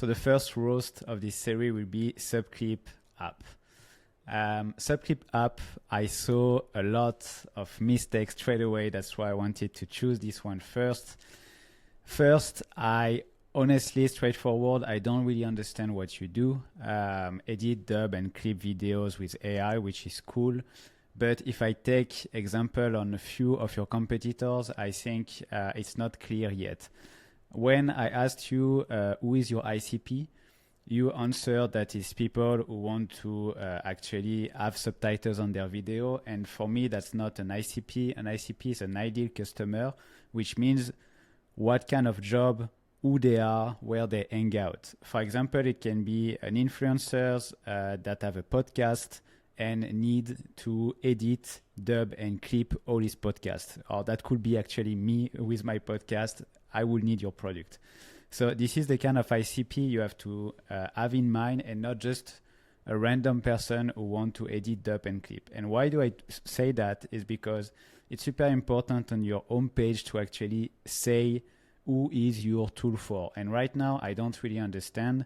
So the first roast of this series will be Subclip app. Subclip app, I saw a lot of mistakes straight away. That's why I wanted to choose this one first. First, I honestly, straightforward, I don't really understand what you do. Edit, dub, and clip videos with AI, which is cool. But if I take example on a few of your competitors, I think it's not clear yet. When I asked you who is your ICP, you answered that is people who want to actually have subtitles on their video. And for me, that's not an ICP. An ICP is an ideal customer, which means what kind of job, who they are, where they hang out. For example, it can be an influencers that have a podcast and need to edit, dub, and clip all his podcasts. Or that could be actually me with my podcast. I will need your product. So this is the kind of ICP you have to have in mind, and not just a random person who want to edit, dub, and clip. And why do I say that is because it's super important on your homepage to actually say who is your tool for. And right now, I don't really understand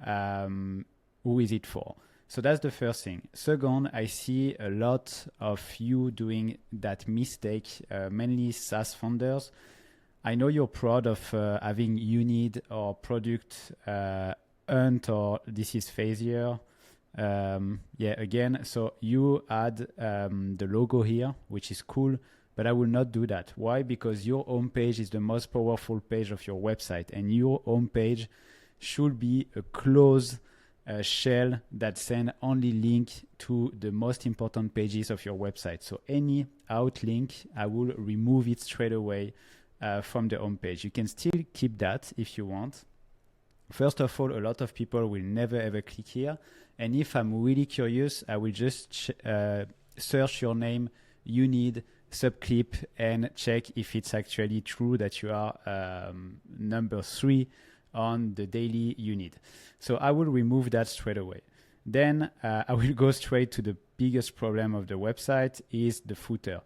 who is it for. So that's the first thing. Second, I see a lot of you doing that mistake, mainly SaaS founders. I know you're proud of having Unid or product hunt, or this is Phasier. Again, so you add the logo here, which is cool, but I will not do that. Why? Because your homepage is the most powerful page of your website, and your homepage should be a closed shell that send only link to the most important pages of your website. So any outlink, I will remove it straight away from the homepage. You can still keep that if you want. First of all, a lot of people will never ever click here. And if I'm really curious, I will just search your name, Unid, Subclip, and check if it's actually true that you are number 3 on the daily Unid. So I will remove that straight away. Then I will go straight to the biggest problem of the website is the footer.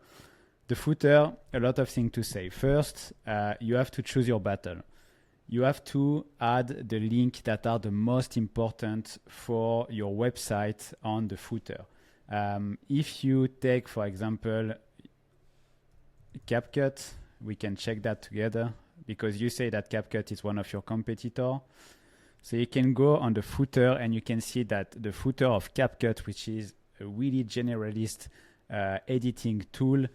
The footer, a lot of things to say. First, you have to choose your battle. You have to add the link that are the most important for your website on the footer. If you take, for example, CapCut, we can check that together because you say that CapCut is one of your competitors. So you can go on the footer and you can see that the footer of CapCut, which is a really generalist editing tool,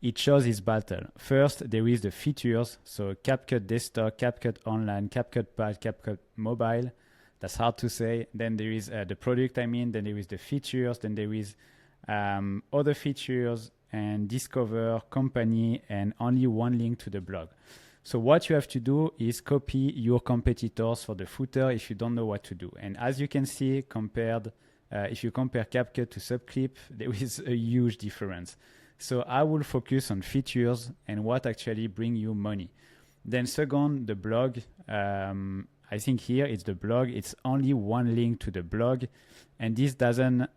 it shows its battle. First, there is the features. So CapCut Desktop, CapCut Online, CapCut Pad, CapCut Mobile. That's hard to say. Then there is the product, then there is the features. Then there is other features and Discover, Company, and only one link to the blog. So what you have to do is copy your competitors for the footer if you don't know what to do. And as you can see, if you compare CapCut to Subclip, there is a huge difference. So I will focus on features and what actually bring you money. Then second, the blog. I think here it's the blog. It's only one link to the blog. And this doesn't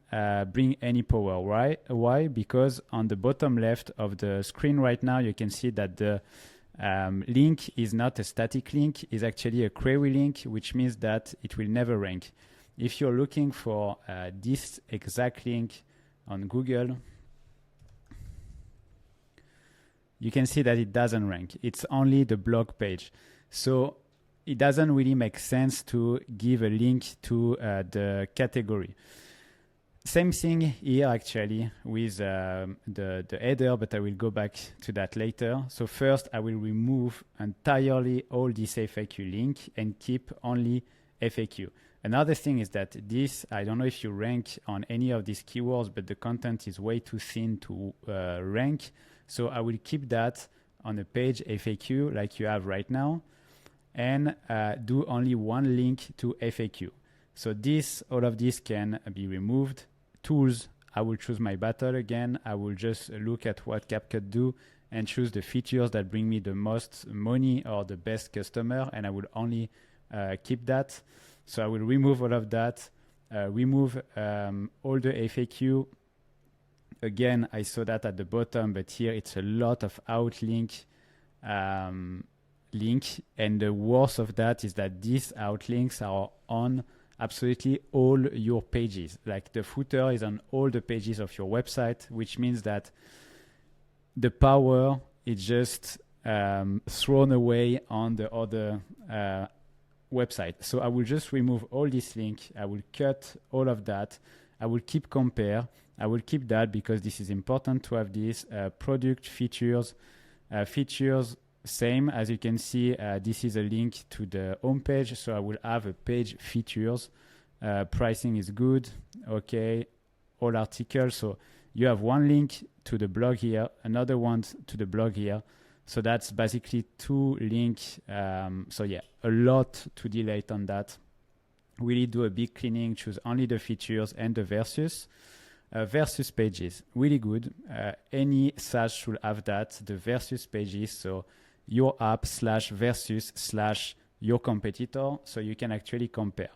bring any power. Why? Because on the bottom left of the screen right now, you can see that the link is not a static link. It's actually a query link, which means that it will never rank. If you're looking for this exact link on Google, you can see that it doesn't rank. It's only the blog page. So it doesn't really make sense to give a link to the category. Same thing here actually with the header, but I will go back to that later. So first I will remove entirely all this FAQ link and keep only FAQ. Another thing is that this, I don't know if you rank on any of these keywords, but the content is way too thin to rank. So I will keep that on a page FAQ like you have right now and do only one link to FAQ. So all of this can be removed. Tools, I will choose my battle again. I will just look at what CapCut do and choose the features that bring me the most money or the best customer, and I will only keep that. So I will remove all of that, remove all the FAQ. Again, I saw that at the bottom, but here it's a lot of outlink link. And the worst of that is that these outlinks are on absolutely all your pages. Like the footer is on all the pages of your website, which means that the power is just thrown away on the other website. So I will just remove all this link. I will cut all of that. I will keep compare. I will keep that because this is important to have this. Product features. Features, same. As you can see, this is a link to the home page. So I will have a page features. Pricing is good. Okay. All articles. So you have one link to the blog here, another one to the blog here. So that's basically 2 links. So yeah, a lot to delete on that. Really do a big cleaning, choose only the features and the versus. Versus pages, really good. Any SaaS should have that, the versus pages. So your app / versus / your competitor. So you can actually compare.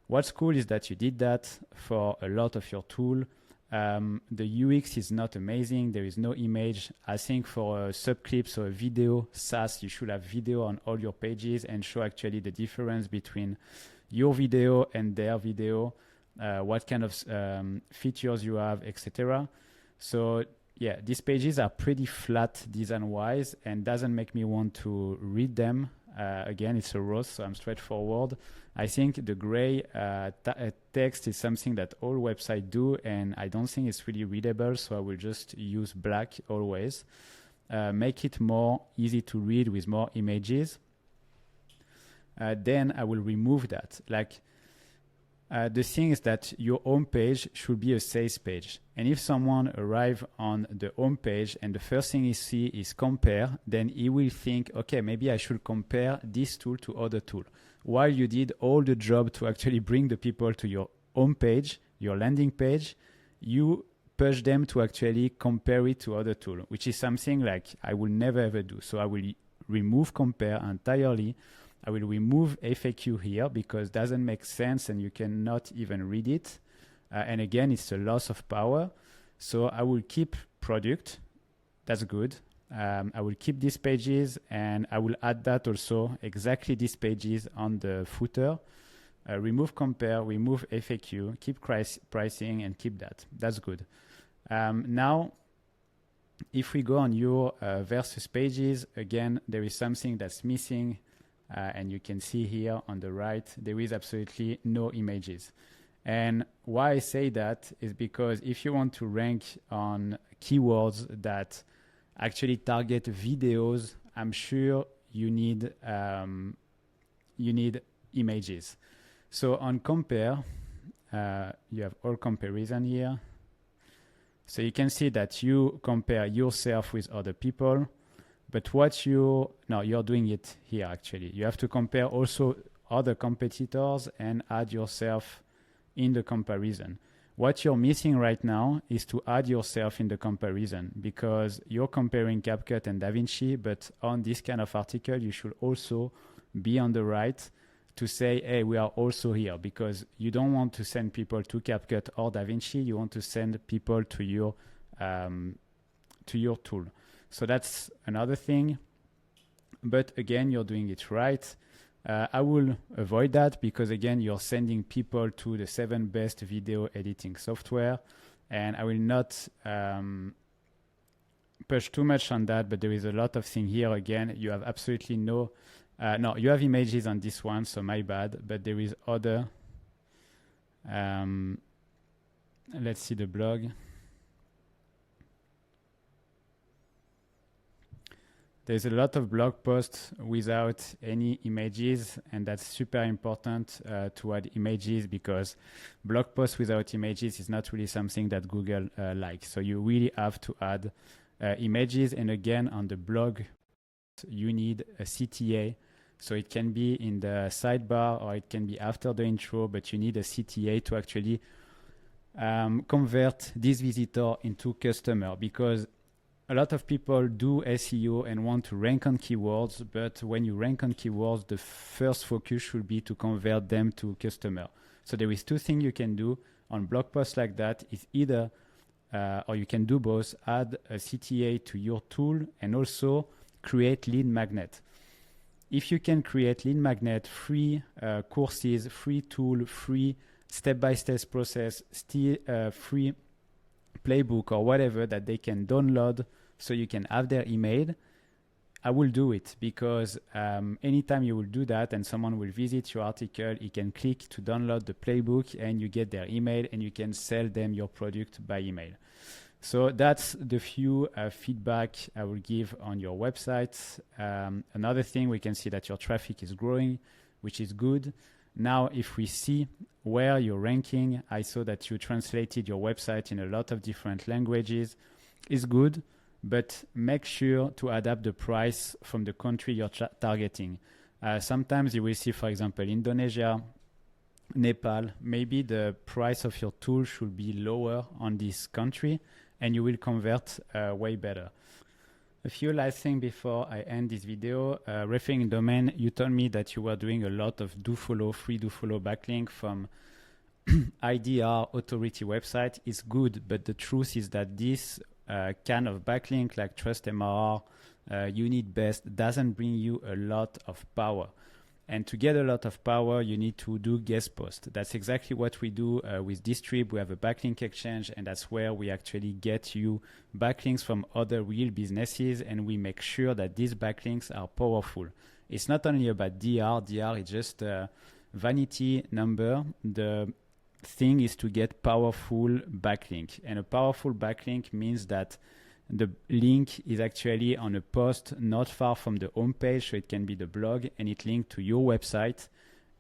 What's cool is that you did that for a lot of your tool. The UX is not amazing. There is no image. I think for a Subclip, so a video SaaS, you should have video on all your pages and show actually the difference between your video and their video, what kind of features you have, etc. So yeah, these pages are pretty flat design-wise and doesn't make me want to read them. Again, it's a roast, so I'm straightforward. I think the gray text is something that all websites do, and I don't think it's really readable, so I will just use black always. Make it more easy to read with more images. Then I will remove that. Like the thing is that your home page should be a sales page. And if someone arrives on the home page and the first thing he sees is compare, then he will think, okay, maybe I should compare this tool to other tool. While you did all the job to actually bring the people to your home page, your landing page, you push them to actually compare it to other tool, which is something like I will never ever do. So I will remove compare entirely. I will remove FAQ here because it doesn't make sense and you cannot even read it. And again, it's a loss of power. So I will keep product. That's good. I will keep these pages and I will add that also, exactly these pages on the footer. Remove compare, remove FAQ, keep pricing and keep that. That's good. Now, if we go on your versus pages, again, there is something that's missing. And you can see here on the right, there is absolutely no images. And why I say that is because if you want to rank on keywords that actually target videos, I'm sure you need images. So on compare, you have all comparison here. So you can see that you compare yourself with other people. But you're doing it here actually. You have to compare also other competitors and add yourself in the comparison. What you're missing right now is to add yourself in the comparison because you're comparing CapCut and DaVinci, but on this kind of article, you should also be on the right to say, hey, we are also here because you don't want to send people to CapCut or DaVinci. You want to send people to your tool. So that's another thing. But again, you're doing it right. I will avoid that because again, you're sending people to the 7 best video editing software. And I will not push too much on that, but there is a lot of things here. Again, you have absolutely no, you have images on this one, so my bad, but there is other. Let's see the blog. There's a lot of blog posts without any images, and that's super important to add images because blog posts without images is not really something that Google likes. So you really have to add images. And again, on the blog, you need a CTA. So it can be in the sidebar or it can be after the intro, but you need a CTA to actually convert this visitor into customer because a lot of people do SEO and want to rank on keywords, but when you rank on keywords, the first focus should be to convert them to customer. So there is 2 things you can do on blog posts like that. It's either, or you can do both, add a CTA to your tool and also create lead magnet. if you can create lead magnet, free courses, free tool, free step-by-step process, free playbook or whatever that they can download so you can have their email, I will do it, because anytime you will do that and someone will visit your article, he can click to download the playbook and you get their email and you can sell them your product by email. So that's the few feedback I will give on your website. Another thing, we can see that your traffic is growing, which is good. Now, if we see where you're ranking, I saw that you translated your website in a lot of different languages. It's good, but make sure to adapt the price from the country you're targeting. Sometimes you will see, for example, Indonesia, Nepal, maybe the price of your tool should be lower on this country and you will convert way better. A few last things before I end this video. Referring domain, you told me that you were doing a lot of free do follow backlink from IDR authority website. It's good, but the truth is that this kind of backlink like Trust MRR, Unit Best doesn't bring you a lot of power. And to get a lot of power, you need to do guest post. That's exactly what we do with Distribb. We have a backlink exchange, and that's where we actually get you backlinks from other real businesses, and we make sure that these backlinks are powerful. It's not only about DR. DR is just a vanity number. The thing is to get powerful backlink, and a powerful backlink means that the link is actually on a post not far from the home page, so it can be the blog, and it linked to your website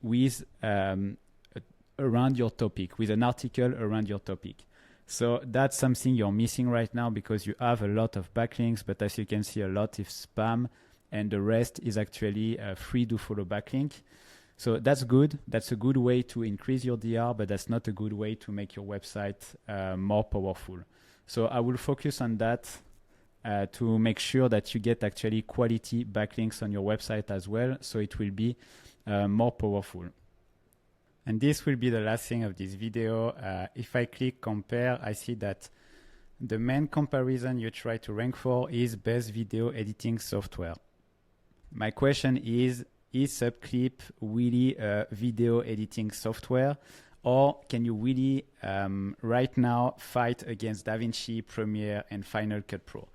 with around your topic, with an article around your topic. So that's something you're missing right now, because you have a lot of backlinks, but as you can see, a lot is spam, and the rest is actually a free do follow backlink. So that's good. That's a good way to increase your DR, but that's not a good way to make your website more powerful. So I will focus on that to make sure that you get actually quality backlinks on your website as well, so it will be more powerful. And this will be the last thing of this video. If I click compare, I see that the main comparison you try to rank for is best video editing software. My question is Subclip really a video editing software? Or can you really right now fight against DaVinci, Premiere, and Final Cut Pro?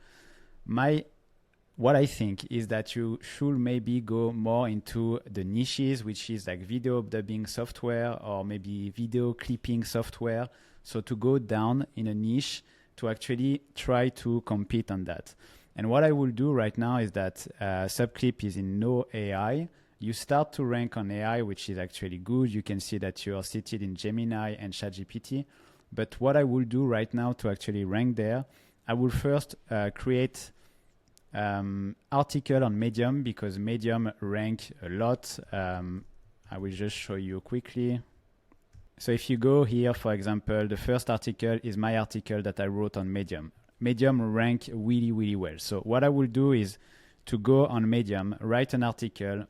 What I think is that you should maybe go more into the niches, which is like video dubbing software or maybe video clipping software. So to go down in a niche to actually try to compete on that. And what I will do right now is that Subclip is in no AI. You start to rank on AI, which is actually good. You can see that you are seated in Gemini and ChatGPT. But what I will do right now to actually rank there, I will first create article on Medium, because Medium rank a lot. I will just show you quickly. So if you go here, for example, the first article is my article that I wrote on Medium. Medium rank really, really well. So what I will do is to go on Medium, write an article,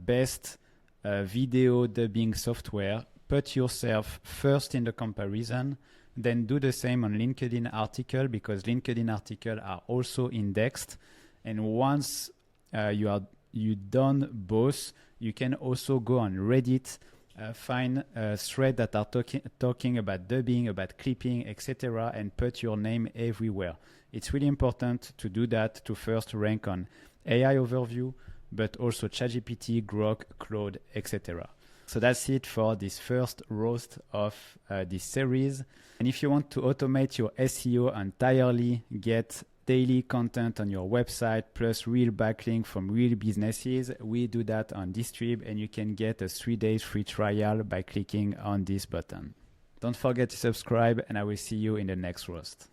best video dubbing software, put yourself first in the comparison, then do the same on LinkedIn article, because LinkedIn articles are also indexed. And once you done both, you can also go on Reddit, find a thread that are talking about dubbing, about clipping, etc., and put your name everywhere. It's really important to do that, to first rank on AI overview, but also ChatGPT, Grok, Claude, etc. So that's it for this first roast of this series. And if you want to automate your SEO entirely, get daily content on your website plus real backlink from real businesses, we do that on Distribb, and you can get a 3-day free trial by clicking on this button. Don't forget to subscribe, and I will see you in the next roast.